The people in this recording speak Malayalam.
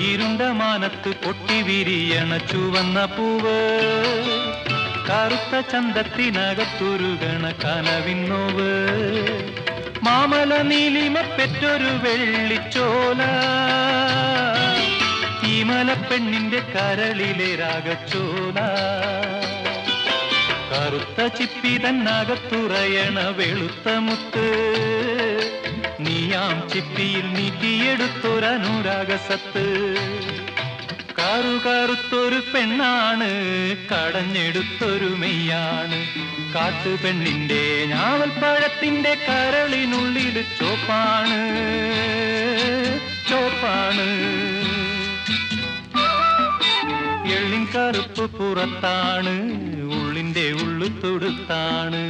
ഇരുണ്ട മാനത്ത് പൊട്ടി വിരിയണ ചുവന്ന പൂവ്, കറുത്ത ചന്തത്തിനകത്തുരുകണ കനവിന്നോവ്, മാമല നീലിമ പെറ്റൊരു വെള്ളിച്ചോല, ഈ മലപ്പെണ്ണിന്റെ കരളിലെ രാഗച്ചോല, കറുത്ത ചിപ്പി തന്നകത്തുറയണ വെളുത്ത മുത്ത്, നീയാം ചിപ്പിയിൽ നീട്ടിയെടുത്തൊരനുരാഗസത്ത്. കറുകറുത്തൊരു പെണ്ണാണ്, കടഞ്ഞെടുത്തൊരു മെയ്യാണ്, കാട്ടുപെണ്ണിന്റെ ഞാവൽപ്പഴത്തിന്റെ കരളിനുള്ളിൽ ചോപ്പാണ്, ചോപ്പാണ്. എള്ളിൻ കറുപ്പ് പുറത്താണ്, ഉള്ളിന്റെ ഉള്ളു തൊടുത്താണ്.